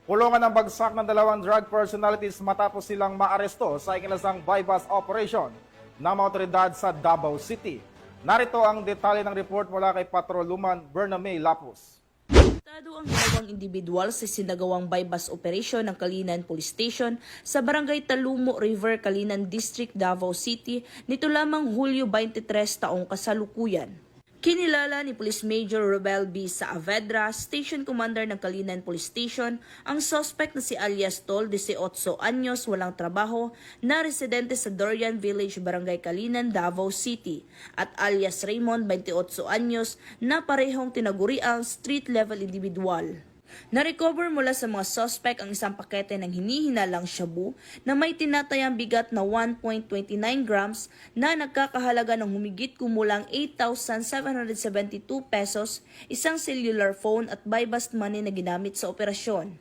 Kulungan ng bagsak ng dalawang drug personalities matapos silang maaresto sa ikinasang bypass operation ng mga otoridad sa Davao City. Narito ang detalye ng report mula kay Patroluman Bername Lapus. Arestado ang dalawang individual sa sinagawang bypass operation ng Kalinan Police Station sa Barangay Talumo River, Kalinan District, Davao City nito lamang Hulyo 23 taong kasalukuyan. Kinilala ni Police Major Robel B. Saavedra, Station Commander ng Kalinan Police Station, ang suspect na si alias Tol, 18 anyos, walang trabaho, na residente sa Dorian Village, Barangay Kalinan, Davao City, at alias Raymond, 28 anyos, na parehong tinaguriang street-level individual. Na-recover mula sa mga suspect ang isang pakete ng hinihinalang shabu na may tinatayang bigat na 1.29 grams na nagkakahalaga ng humigit kumulang 8,772 pesos, isang cellular phone at bypass money na ginamit sa operasyon.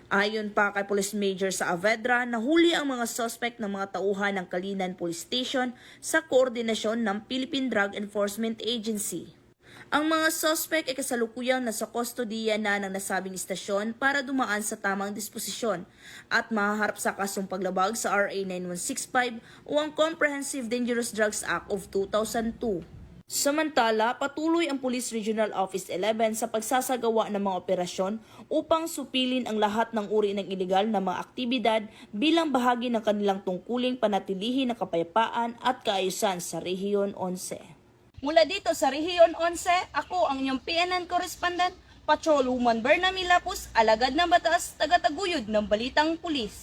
Ayon pa kay Police Major Saavedra, nahuli ang mga suspect ng mga tauhan ng Kalinan Police Station sa koordinasyon ng Philippine Drug Enforcement Agency. Ang mga suspect ay kasalukuyang nasa kustodiya na ng nasabing istasyon para dumaan sa tamang disposisyon at mahaharap sa kasong paglabag sa RA 9165 o ang Comprehensive Dangerous Drugs Act of 2002. Samantala, patuloy ang Police Regional Office 11 sa pagsasagawa ng mga operasyon upang supilin ang lahat ng uri ng ilegal na mga aktibidad bilang bahagi ng kanilang tungkuling panatilihin ng kapayapaan at kaayusan sa Rehiyon 11. Mula dito sa Rehiyon 11, ako ang inyong PNN correspondent, Patroluman Bername Lapus, alagad ng batas, taga-taguyod ng Balitang Pulis.